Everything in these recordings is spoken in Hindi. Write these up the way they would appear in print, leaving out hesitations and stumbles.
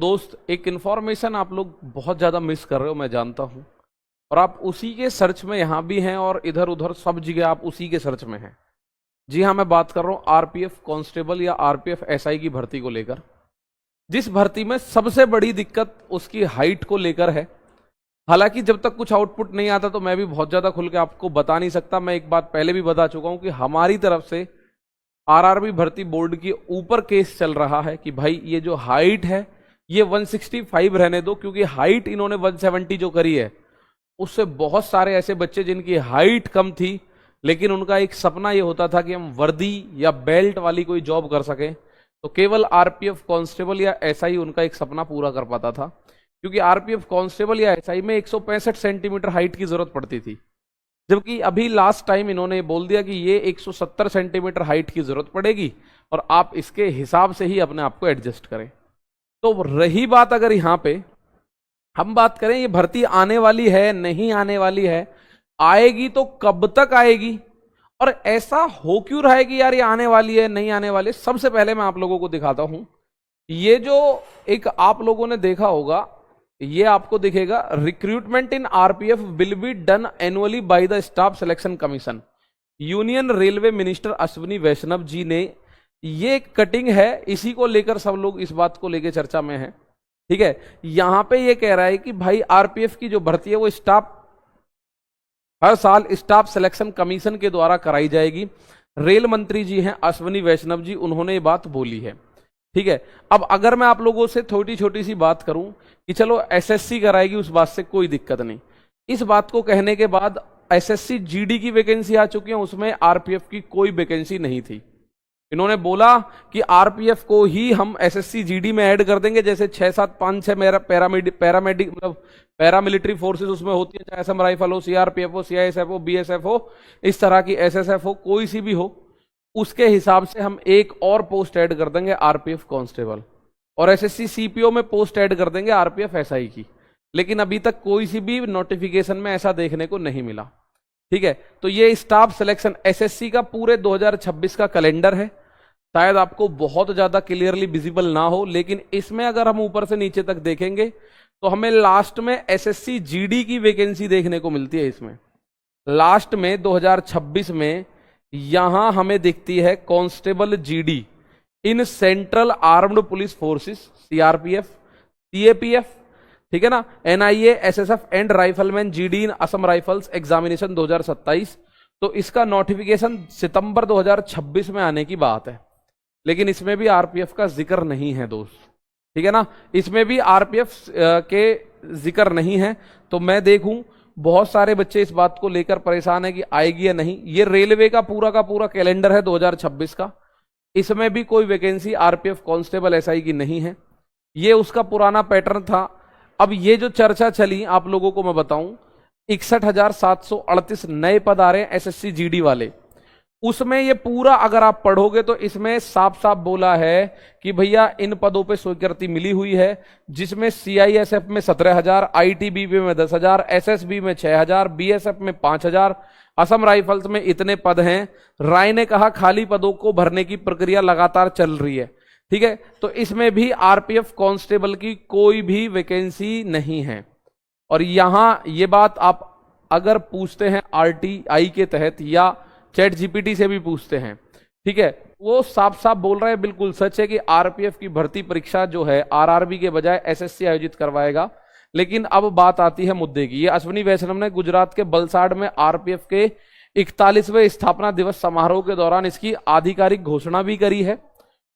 दोस्त, एक इन्फॉर्मेशन आप लोग बहुत ज़्यादा मिस कर रहे हो, मैं जानता हूँ, और आप उसी के सर्च में यहाँ भी हैं और इधर उधर सब जगह आप उसी के सर्च में हैं। जी हाँ, मैं बात कर रहा हूँ आरपीएफ कांस्टेबल या आरपीएफ एसआई की भर्ती को लेकर। जिस भर्ती में सबसे बड़ी दिक्कत उसकी हाइट को लेकर है। हालांकि जब तक कुछ आउटपुट नहीं आता तो मैं भी बहुत ज़्यादा खुल के आपको बता नहीं सकता। मैं एक बात पहले भी बता चुका हूँ कि हमारी तरफ से आरआरबी भर्ती बोर्ड के ऊपर केस चल रहा है कि भाई ये जो हाइट है ये 165 रहने दो, क्योंकि हाइट इन्होंने 170 जो करी है उससे बहुत सारे ऐसे बच्चे जिनकी हाइट कम थी लेकिन उनका एक सपना ये होता था कि हम वर्दी या बेल्ट वाली कोई जॉब कर सकें, तो केवल आरपीएफ कांस्टेबल या एसआई उनका एक सपना पूरा कर पाता था। क्योंकि आरपीएफ कांस्टेबल या एसआई में 165 सेंटीमीटर हाइट की जरूरत पड़ती थी, जबकि अभी लास्ट टाइम इन्होंने बोल दिया कि ये 170 सेंटीमीटर हाइट की जरूरत पड़ेगी और आप इसके हिसाब से ही अपने आप को एडजस्ट करें। तो रही बात, अगर यहां पे हम बात करें ये भर्ती आने वाली है नहीं आने वाली है, आएगी तो कब तक आएगी और ऐसा हो क्यों रहा है कि यार ये आने वाली है नहीं आने वाली है। सबसे पहले मैं आप लोगों को दिखाता हूं, ये जो एक आप लोगों ने देखा होगा, ये आपको दिखेगा, recruitment in RPF will be done annually by the Staff Selection Commission. Union railway minister Ashwini Vaishnaw ji ने ये कटिंग है, इसी को लेकर सब लोग इस बात को लेकर चर्चा में है। ठीक है, यहां पे ये कह रहा है कि भाई आरपीएफ की जो भर्ती है वो स्टाफ हर साल स्टाफ सिलेक्शन कमीशन के द्वारा कराई जाएगी। रेल मंत्री जी हैं अश्विनी वैष्णव जी, उन्होंने ये बात बोली है। ठीक है, अब अगर मैं आप लोगों से छोटी छोटी सी बात करूं कि चलो एसएससी कराएगी, उस बात से कोई दिक्कत नहीं। इस बात को कहने के बाद एसएससी जीडी की वैकेंसी आ चुकी है, उसमें आरपीएफ की कोई वैकेंसी नहीं थी। इन्होंने बोला कि आरपीएफ को ही हम एसएससी जीडी में ऐड कर देंगे, जैसे 6-7-5-6 मेरा पैरामेडिक मतलब पैरामिलिट्री फोर्सेस उसमें होती है, चाहे असम राइफल हो, सीआरपीएफ हो, सीआईएसएफ हो, बीएसएफ हो, इस तरह की एसएसएफ हो, कोई सी भी हो, उसके हिसाब से हम एक और पोस्ट ऐड कर देंगे आरपीएफ कांस्टेबल, और एसएससी सीपीओ में पोस्ट ऐड कर देंगे आरपीएफ एसआई की। लेकिन अभी तक कोई सी भी नोटिफिकेशन में ऐसा देखने को नहीं मिला। ठीक है, तो ये स्टाफ सिलेक्शन एसएससी का पूरे 2026 का कैलेंडर है, शायद आपको बहुत ज्यादा क्लियरली विजिबल ना हो, लेकिन इसमें अगर हम ऊपर से नीचे तक देखेंगे तो हमें लास्ट में एसएससी जीडी की वैकेंसी देखने को मिलती है। इसमें लास्ट में 2026 में यहां हमें दिखती है constable GD in central armed police forces, CRPF, CAPF, ठीक है ना, NIA, SSF and rifleman GD in Assam rifles examination 2027। तो इसका नोटिफिकेशन सितंबर 2026 में आने की बात है, लेकिन इसमें भी आरपीएफ का जिक्र नहीं है दोस्त। ठीक है ना, इसमें भी आरपीएफ के जिक्र नहीं है। तो मैं देखूं बहुत सारे बच्चे इस बात को लेकर परेशान है कि आएगी या नहीं। ये रेलवे का पूरा कैलेंडर है 2026 का, इसमें भी कोई वैकेंसी आरपीएफ कांस्टेबल एसआई की नहीं है। ये उसका पुराना पैटर्न था। अब ये जो चर्चा चली आप लोगों को मैं बताऊं, 61,738 नए पद आ रहे हैं एसएससी जीडी वाले। उसमें ये पूरा अगर आप पढ़ोगे तो इसमें साफ साफ बोला है कि भैया इन पदों पे स्वीकृति मिली हुई है, जिसमें सीआईएसएफ में 17,000, आईटीबीपी में 10,000, एसएसबी में 6,000, बीएसएफ में 5,000, असम राइफल्स में इतने पद हैं। राय ने कहा खाली पदों को भरने की प्रक्रिया लगातार चल रही है। ठीक है, तो इसमें भी आरपीएफ कांस्टेबल की कोई भी वैकेंसी नहीं है। और यहां ये बात आप अगर पूछते हैं आरटीआई के तहत या चैट जीपीटी से भी पूछते हैं, ठीक है, वो साफ साफ बोल रहे हैं, बिल्कुल सच है कि आरपीएफ की भर्ती परीक्षा जो है आरआरबी के बजाय एसएससी आयोजित करवाएगा। लेकिन अब बात आती है मुद्दे की। ये अश्विनी वैष्णव ने गुजरात के बलसाड़ में आरपीएफ के 41वें स्थापना दिवस समारोह के दौरान इसकी आधिकारिक घोषणा भी करी है।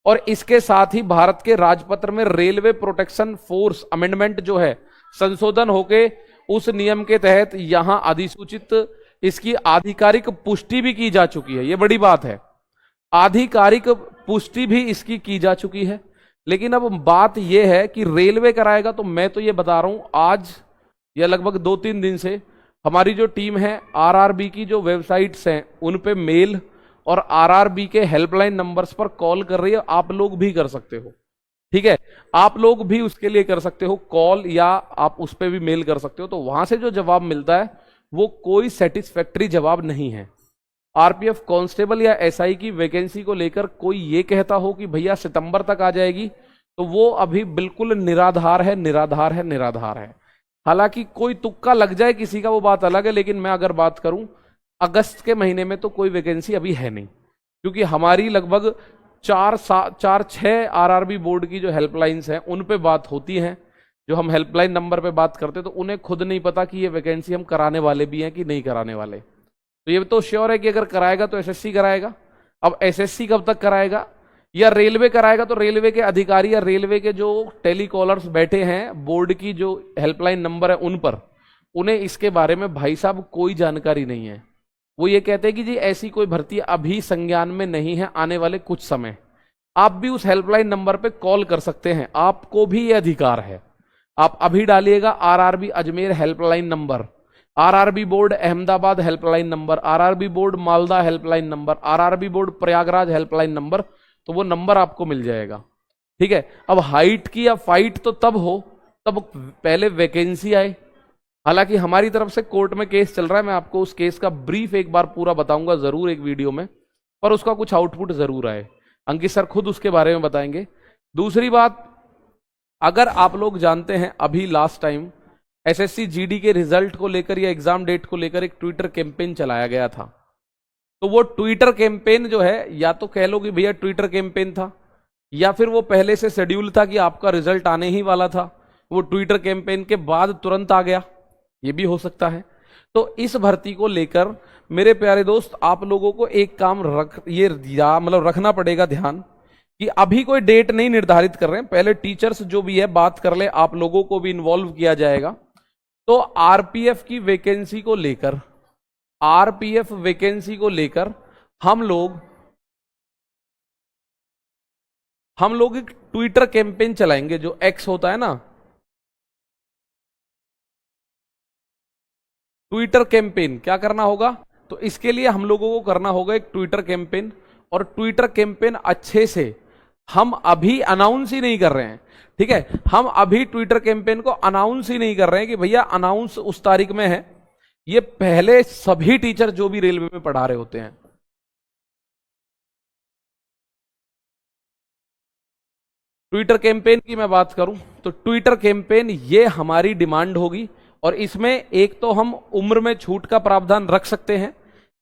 और इसके साथ ही भारत के राजपत्र में रेलवे प्रोटेक्शन फोर्स अमेंडमेंट जो है संशोधन होके उस नियम के तहत यहां अधिसूचित इसकी आधिकारिक पुष्टि भी की जा चुकी है। यह बड़ी बात है, आधिकारिक पुष्टि भी इसकी की जा चुकी है। लेकिन अब बात यह है कि रेलवे कराएगा, तो मैं तो ये बता रहा हूं आज या लगभग 2-3 दिन से हमारी जो टीम है आरआरबी की जो वेबसाइट्स हैं उन पे मेल और आरआरबी के हेल्पलाइन नंबर्स पर कॉल कर रही है। आप लोग भी कर सकते हो, ठीक है, आप लोग भी उसके लिए कर सकते हो कॉल, या आप उस पर भी मेल कर सकते हो। तो वहां से जो जवाब मिलता है वो कोई सेटिस्फैक्टरी जवाब नहीं है। आरपीएफ कांस्टेबल या एसआई की वैकेंसी को लेकर कोई ये कहता हो कि भैया सितंबर तक आ जाएगी, तो वो अभी बिल्कुल निराधार है, निराधार है, निराधार है। हालांकि कोई तुक्का लग जाए किसी का वो बात अलग है, लेकिन मैं अगर बात करूं अगस्त के महीने में तो कोई वैकेंसी अभी है नहीं, क्योंकि हमारी लगभग 4-6 आरआरबी बोर्ड की जो हेल्पलाइंस हैं उन पे बात होती है। जो हम हेल्पलाइन नंबर पे बात करते हैं तो उन्हें खुद नहीं पता कि ये वैकेंसी हम कराने वाले भी हैं कि नहीं कराने वाले। तो ये तो श्योर है कि अगर कराएगा तो एसएससी कराएगा। अब एसएससी कब तक कराएगा, या रेलवे कराएगा, तो रेलवे के अधिकारी या रेलवे के जो टेलीकॉलर्स बैठे हैं बोर्ड की जो हेल्पलाइन नंबर है उन पर, उन्हें इसके बारे में भाई साहब कोई जानकारी नहीं है। वो ये कहते हैं कि जी ऐसी कोई भर्ती अभी संज्ञान में नहीं है, आने वाले कुछ समय। आप भी उस हेल्पलाइन नंबर पे कॉल कर सकते हैं, आपको भी ये अधिकार है। आप अभी डालिएगा RRB Ajmer helpline number, RRB board Ahmedabad helpline number, RRB board Malda helpline number, RRB board Prayagraj helpline number, तो वो नंबर आपको मिल जाएगा। ठीक है। अब हाइट की या फाइट तो तब हो तब पहले वैकेंसी आए। हालांकि हमारी तरफ से कोर्ट में केस चल रहा है, मैं आपको उस केस का ब्रीफ एक बार पूरा बताऊंगा जरूर एक वीडियो में, पर उसका कुछ आउटपुट जरूर आए। अंकित सर खुद उसके बारे में बताएंगे। दूसरी बात, अगर आप लोग जानते हैं अभी लास्ट टाइम एसएससी जीडी के रिजल्ट को लेकर या एग्जाम डेट को लेकर एक ट्विटर कैंपेन चलाया गया था। तो वो ट्विटर कैंपेन जो है, या तो कह लो कि भैया ट्विटर कैंपेन था, या फिर वो पहले से शेड्यूल था कि आपका रिजल्ट आने ही वाला था, वो ट्विटर कैंपेन के बाद तुरंत आ गया, ये भी हो सकता है। तो इस भर्ती को लेकर मेरे प्यारे दोस्त आप लोगों को एक काम रखना पड़ेगा ध्यान, कि अभी कोई डेट नहीं निर्धारित कर रहे हैं, पहले टीचर्स जो भी है बात कर ले, आप लोगों को भी इन्वॉल्व किया जाएगा। तो आरपीएफ की वैकेंसी को लेकर, आरपीएफ वैकेंसी को लेकर हम लोग एक ट्विटर कैंपेन चलाएंगे, जो एक्स होता है ना, ट्विटर कैंपेन। क्या करना होगा, तो इसके लिए हम लोगों को करना होगा एक ट्विटर कैंपेन, और ट्विटर कैंपेन अच्छे से हम अभी अनाउंस ही नहीं कर रहे हैं। ठीक है, हम अभी ट्विटर कैंपेन को अनाउंस ही नहीं कर रहे हैं कि भैया अनाउंस उस तारीख में है। ये पहले सभी टीचर जो भी रेलवे में पढ़ा रहे होते हैं, ट्विटर कैंपेन की मैं बात करूं तो ट्विटर कैंपेन ये हमारी डिमांड होगी, और इसमें एक तो हम उम्र में छूट का प्रावधान रख सकते हैं,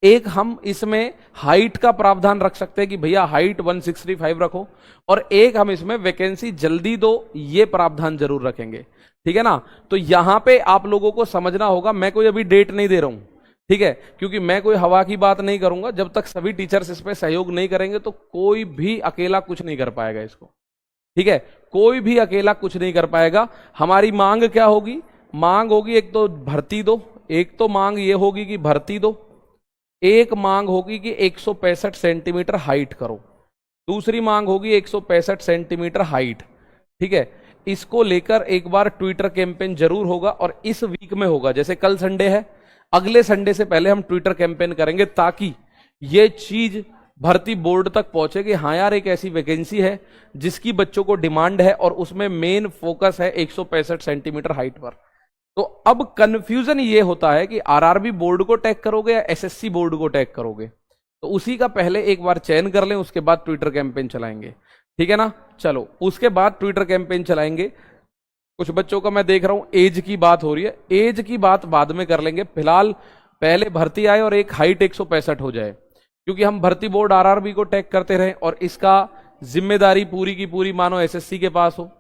एक हम इसमें हाइट का प्रावधान रख सकते हैं कि भैया हाइट 165 रखो, और एक हम इसमें वैकेंसी जल्दी दो, ये प्रावधान जरूर रखेंगे। ठीक है ना। तो यहां पे आप लोगों को समझना होगा, मैं कोई अभी डेट नहीं दे रहा हूं, ठीक है, क्योंकि मैं कोई हवा की बात नहीं करूंगा। जब तक सभी टीचर्स इस पे सहयोग नहीं करेंगे तो कोई भी अकेला कुछ नहीं कर पाएगा इसको। ठीक है, कोई भी अकेला कुछ नहीं कर पाएगा। हमारी मांग क्या होगी, मांग होगी एक तो भर्ती दो, एक तो मांग ये होगी कि भर्ती दो, एक मांग होगी कि 165 सेंटीमीटर हाइट करो, दूसरी मांग होगी 165 सेंटीमीटर हाइट। ठीक है, इसको लेकर एक बार ट्विटर कैंपेन जरूर होगा, और इस वीक में होगा। जैसे कल संडे है, अगले संडे से पहले हम ट्विटर कैंपेन करेंगे, ताकि ये चीज भर्ती बोर्ड तक पहुंचे कि हाँ यार एक ऐसी वैकेंसी है जिसकी बच्चों को डिमांड है, और उसमें मेन फोकस है 165 सेंटीमीटर हाइट पर। तो अब कंफ्यूजन ये होता है कि आरआरबी बोर्ड को टैग करोगे या एसएससी बोर्ड को टैग करोगे, तो उसी का पहले एक बार चयन कर लें, उसके बाद ट्विटर कैंपेन चलाएंगे। ठीक है ना। चलो, उसके बाद ट्विटर कैंपेन चलाएंगे। कुछ बच्चों का मैं देख रहा हूं एज की बात हो रही है, एज की बात बाद में कर लेंगे, फिलहाल पहले भर्ती आए और एक हाइट 165 हो जाए, क्योंकि हम भर्ती बोर्ड आरआरबी को टैग करते रहे और इसका जिम्मेदारी पूरी की पूरी मानो एसएससी के पास हो।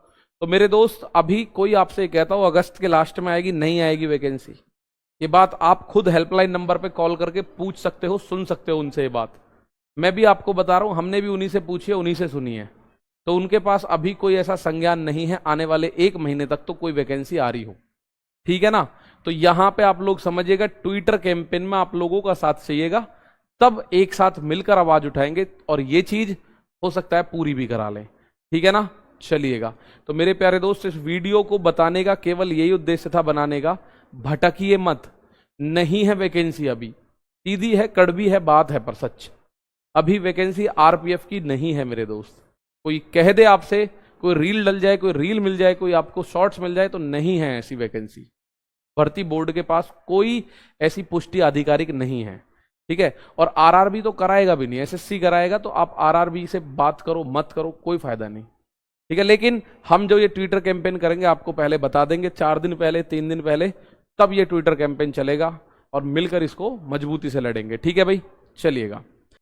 तो मेरे दोस्त, अभी कोई आपसे कहता हो अगस्त के लास्ट में आएगी, नहीं आएगी वैकेंसी, ये बात आप खुद हेल्पलाइन नंबर पे कॉल करके पूछ सकते हो, सुन सकते हो उनसे ये बात। मैं भी आपको बता रहा हूं, हमने भी उन्हीं से पूछी है, उन्हीं से सुनी है। तो उनके पास अभी कोई ऐसा संज्ञान नहीं है आने वाले 1 महीने तक तो कोई वैकेंसी आ रही हो। ठीक है ना। तो यहां पे आप लोग समझिएगा, ट्विटर कैंपेन में आप लोगों का साथ चाहिएगा, तब एक साथ मिलकर आवाज उठाएंगे, और ये चीज हो सकता है पूरी भी करा लें। ठीक है ना। चलिएगा, तो मेरे प्यारे दोस्त, इस वीडियो को बताने का केवल यही उद्देश्य था, बनाने का। भटकिए मत, नहीं है वैकेंसी अभी, सीधी है कड़वी है बात है, पर सच अभी वैकेंसी आरपीएफ की नहीं है मेरे दोस्त। कोई कह दे आपसे, कोई रील डल जाए, कोई रील मिल जाए, कोई आपको शॉर्ट्स मिल जाए, तो नहीं है ऐसी वैकेंसी। भर्ती बोर्ड के पास कोई ऐसी पुष्टि आधिकारिक नहीं है। ठीक है, और आरआरबी तो कराएगा भी नहीं, एसएससी कराएगा। तो आप आरआरबी से बात करो मत करो, कोई फायदा नहीं। ठीक है। लेकिन हम जो ये ट्विटर कैंपेन करेंगे आपको पहले बता देंगे, 4 दिन पहले, 3 दिन पहले, तब ये ट्विटर कैंपेन चलेगा और मिलकर इसको मजबूती से लड़ेंगे। ठीक है भाई, चलिएगा।